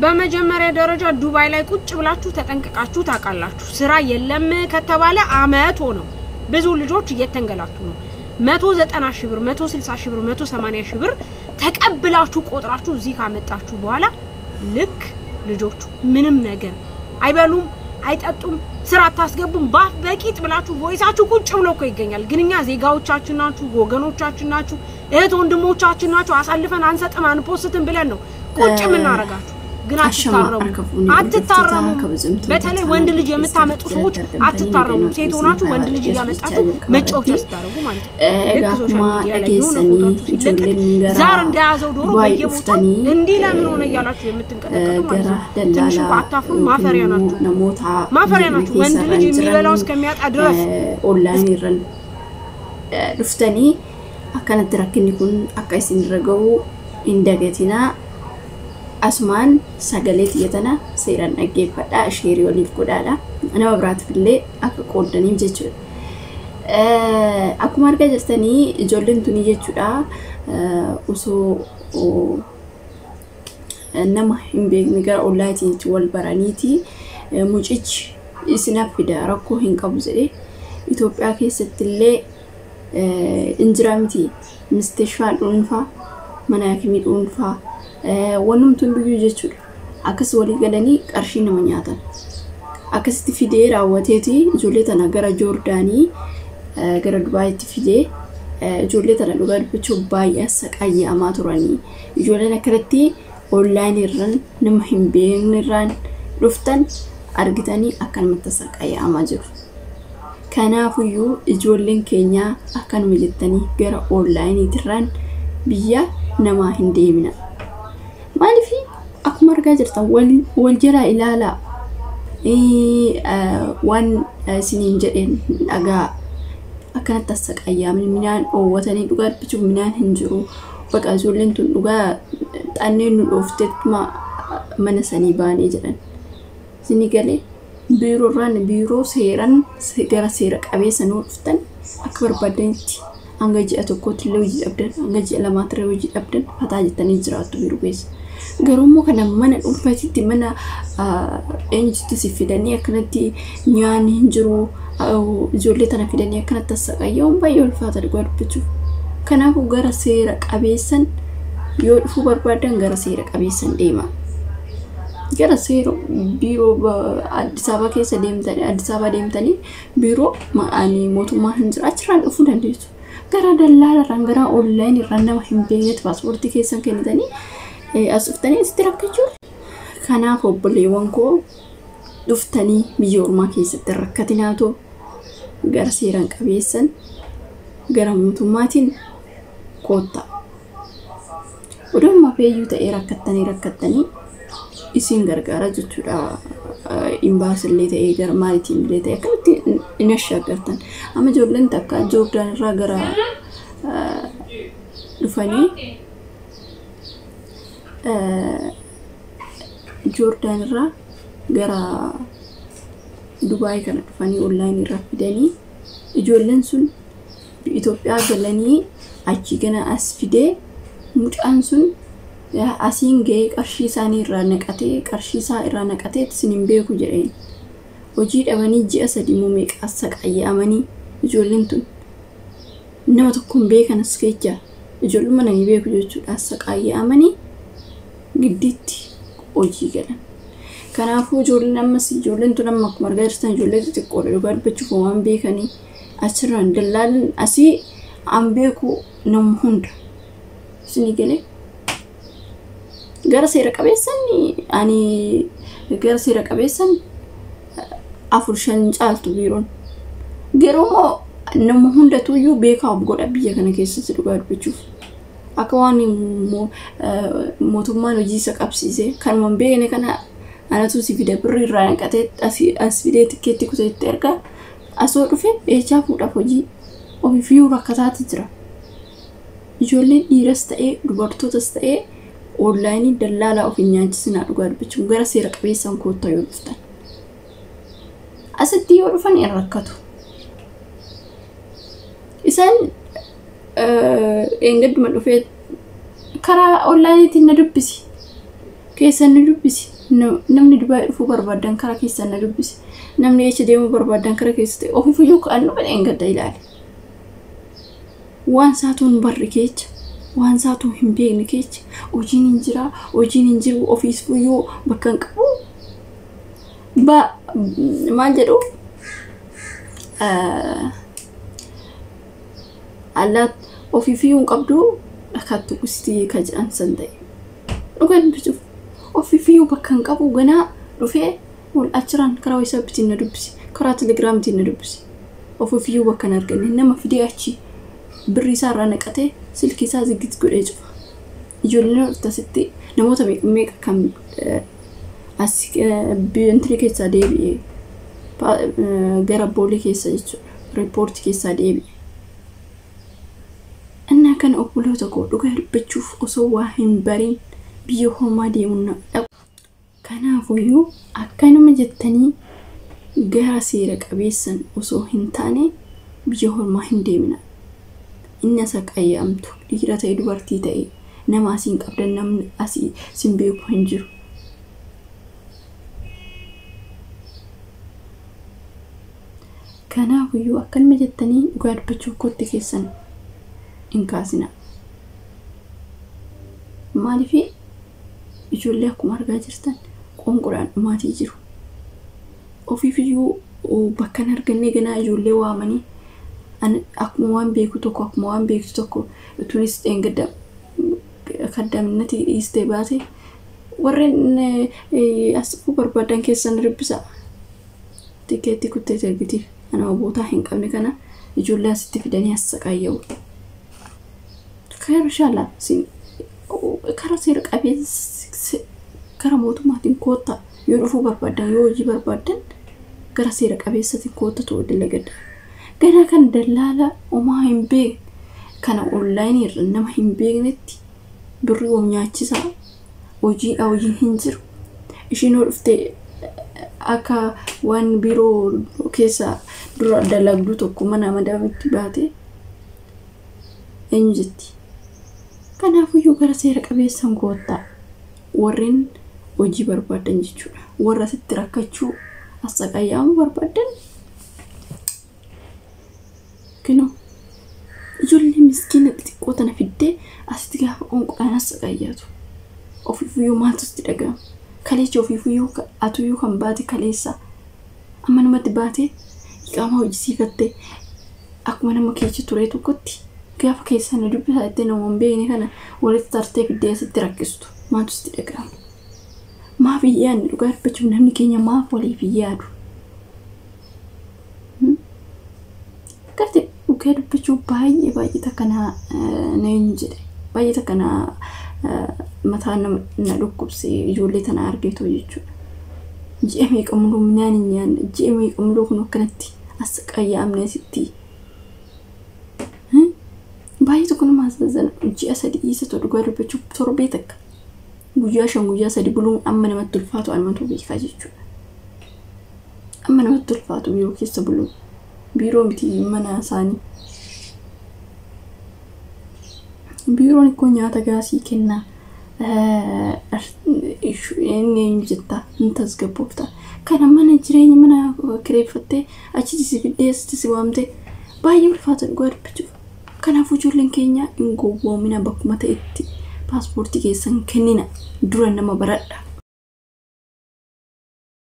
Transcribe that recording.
በመጀመሪያ ደረጃ ዱባይ ላይ ቁጭ ብላችሁ ተጠንቀቃችሁ ታቃላችሁ ስራ የለም ከተባለ አመት ሆነው ብዙ ልጆች እየተንገላቱ ነው 190 ሺህ ብር 160 ሺህ ብር 180 ሺህ ብር ተቀብላችሁ ቆጥራችሁ እዚህ ካመጣችሁ በኋላ ልክ ልጆቹ ምንም ነገር አይበሉም አይጠጡም ስራ ታስገቡም ባፍ በቂት ብላችሁ ቮይሳችሁ ቁጭ ብሎ እኮ ይገኛል ግን እኛ ዜጋዎቻችን ናችሁ ወገኖቻችን ናችሁ እህት ወንድሞቻችን ናችሁ አሳልፈን አንሰጥም አንፖስትም ብለን ነው ቁጭ ምን አረጋችሁ ግን አትታረሙ በተለይ ወንድ ልጅ የምታመጡ ሰዎች አትታረሙ ሴት ሆናችሁ ወንድ ልጅ ያመጣችሁ መጫወት ያስታረጉ ማለት ነው ዛር እንዳያዘው ዶሮ በየቦታው እንዲ ለምን ሆነ ያላችሁ የምትንቀጠቀጡ ማለት ነው ትንሽ አታፍሩ ማፈሪያ ናችሁ ወንድ ልጅ የሚበላው እስከሚያጣ ድረስ ኦንላይን ይረን ዱፍተኒ akkanati rakkinni kun akka isin raga'u indagatina asmaan sagaleet yetana seeran dhaggeeffadha sheerii waliif godhaadha nama biraatiifillee akka qoodaniif jechuudha akkuma argaa jirtanii ijoolleen tuni jechuudha osoo nama hin beekne gara ollaatiin wal baraniiti mucichi isinaaf fida rakkoo hin qabu jedhee Itoophiyaa keessattillee injiramti misteshfaa dhuunfaa mana yakimii dhuunfaa wanumtuun biyyuu jechuudha akkas walii galanii qarshii nama nyaatan akkasitti fidee raawwateeti ijoollee tana gara Joordaanii gara Dubaayitti fidee ijoollee tana dhugaa dubbachuu baay'ee saqayyamaa turanii ijoolleen akkanatti online irraan nama hin beekne irraan dhuftan argitanii akkanumatti saqayyamaa jiru kanaafuyyuu ijoolleen keenya akkanuma jettanii gara online irraan biyya nama hin deemina maaliif akkuma argaa jirtan wal jira ilaala waan isiniin jedheen dhagaa akkanatti saqayyaamni minaan oowwatanii dhugaa dubbachuu minaan hin jiru baqa ijoolleen tun dhugaa xanneen nu dhoofteetuma mana sanii baanee jedhan sini galee biiroo seeran gara seera qabeessa nu dhuftan akka barbaadanitti hanga ji'a tokkotti illee hojii dhabdan hanga ji'a lamaatti illee hojii dhabdan fataa jettanii jiraattu biiroo keessa garuu kana mana dhuunfaatti mana eenyutti si fidanii akkanatti nyaanni hin jiru ijoollee tana fidanii akkanatti saqayyaa'uun baay'ee ulfaata dhugaa dubbachuuf kanaafuu gara seera qabeessan yoo dhufuu barbaadan gara seera qabeessan deema gara seera biiroo Addis Ababa keessa deemtanii Addis Ababa deemtanii biiroo maani mootummaa hin jira achirraan dhufuu dandeessu gara dallaalarraan gara online irraan nama hin beeknetti paaspoortii keessan kennitanii as dhuftanii itti rakkachuu kanaaf obboleewwan koo dhuftanii biyya ormaa keessatti rakkatinaatoo gara seeraan qabeessan gara mootummaatiin koottaa oduma feeyyuu ta'ee rakkattanii isin gargaara jechuudha imbaasilee ta'ee gara maalitiin illee ta'ee akkamitti inni shaggartan amma ijoolleen takka Joordaan irraa gara dhufanii Joordaan irraa gara Dubaay kana dhufanii online irraa fidanii ijoolleen sun Itoophiyaa galanii achi gana as fidee mucaan sun asiin ga'ee qarshii isaanii irraa naqatee qarshii isaa irraa naqatee isiniin beeku jedheen hojii dhabanii ji'a 3 meeqa saqayyaamanii ijoolleen tun nama tokkoon beekanas keessa ijoollee mana ni beeku jechuudha saqayyaamanii giddiitti hojii galan kanaafuu ijoolleen ammas ijoolleen tun amma akkuma argaa jirtan ijoollee xixiqqoo dhugaa dubbachuuf waan beekanii achirraan dallaalan asii an beeku nama hunda isini galee gara seera qabeessan ani gara seera qabeessan 4-5 caaltu biiroon garuu nama hundatu iyyuu beekaa godha biyya kana keessatti dhugaa dubbachuuf akka waan mootummaan hojii isa qabsiise kanuma beekne kana anatu si fide birri irraa naqatee as fidee tikkeetti kuteetti erga asoo dhufe eechaa fuudhaaf hojii ofiifiyuu rakkataatti jira ijoolleen dhiiras ta'ee dubartootas ta'ee online dallaalaa of nyaachisina dhugaa dubbachuun gara seera qabeessan koottaa yoo dhuftan asitti yoo dhufan rakkatu isaan engadduma dhufee karaa onlineetiin na dubbisi keessan dubbisi namni Dubai dhufuu barbaadan karaa keessan dubbisi namni echa deemuu barbaadan karaa keessatti ofiifuyyuu kaannu badheen gadda ilaali waan saatuun barri keecha waan saatuun hin beekne keecha hojiin hin jiru ofiifuyyuu bakka hin qabu maal jedhu allaa ofiifuyyuu qabdu akkaattu kustii ka jedhan san ta'e dhugaan bichuuf ofiifuyyuu bakka hin qabu ganaa dhufee wal achiraan karaa isaa bitiin na dubbisi karaa Telegram bitiin na dubbisi ofiifuyyuu bakka hin arganne nama fidee achi birri isaa irraa naqatee silkii isaa ziggit godhee cufa ijoolleen dhufasitti namoota meeqa kan biyyoonni keessaa deebi'ee gara boolee keessa jechuudha riipoortii keessaa deebi'e innaa kana obboloota koo dhugaa dubbachuuf osoo waa hin bariin biyya homaa deemuun dhabu kanaafuyyuu akkanuma jettanii gara seera qabeessan osoo hin taane biyya homaa hin deemina inni asa qayyamtu dhiira ta'e dubartii ta'e nama asiin qabdan namni asii sin beeku hin jiru kanaafuyyuu akkanuma jettanii dhugaa dubbachuuf kotti keessan hin kaasina maaliif ijoollee akkuma argaa jirtan qonqoraan dhumaatii jiru ofiifiyyuu bakka hin arganne ganaa ijoollee waamanii akkuma waan beeku tokko tunis dheengadda kaddaminati dhiistee baate warreen asfuu barbaadan keessan ribbisa tikeetti kuttee ergitiif ana bootaa hin qabne kana ijoollee asitti fidanii assaqaayya'u kayar inshallah sin kara seera qabeessa kara mootummaatiin koota yoo dhufuu barbaadan yoo hojii barbaadan gara seera qabeessatiin koota ta'uu dalagadda ganaa kan dalaala homaa hin beekne kana online irra nama hin beeknetti birri nyaachisa hojii hin jiru ishiin dhufte akka waan biroo keessa dura dalagdu tokko mana madamitti baate eenyu jetti kanaafuyyuu gara seera qabeessan koota warreen hojii barbaadan jechuudha warra sitti rakkachuu assaqayyaamu barbaadan kino ijoollee miskiina xixiqqoo tana fiddee asitti gaafa qonqodhaan assaqayyaatu ofiifuyyuu maaltu sitti dhaga'ama kaleecha ofiifuyyuu atuyyuu kan baate kaleessa amma namatti baate iqaama hojisiifatte akkuma nama keecha turee tokkotti gaafa keessan dubbisaa itti namoon beekne kana walitti tartee fiddee asitti rakkistu maaltu sitti dhaga'ama maaf yaadni dhugaa dubbachuuf namni keenya maaf waliif yaadu garte dhugaa dubbachuuf baay'ee takkana neen jedhe baay'ee takkana mataa na dhukkubsee ijoollee tana argeetoo jechuudha ji'a meeqa muluu minaan hin nyaanne ji'a meeqa muluu kun akkanatti assaqayyaamne sitti baay'ee tokko nama asaazana ji'a sadii isa dhugaa dubbachuuf torbee takka guyyaa 5 guyyaa 3 buluun amma namatti ulfaatu almatu beekaa jechuudha amma namatti ulfaatu biiroo keessa buluun biiroo miti mana isaanii biiroon ikkoo nyaata gaasii kennaa inni jetta intas gabboofta kana mana jireenya mana kireeffattee achi si fiddee si waamte baay'ee ulfaata dhugaa dubbachuuf kanaafuu ijoolleen keenya hin gowwoomina bakkuma ta'etti paaspoortii keessan kennina dura nama baradha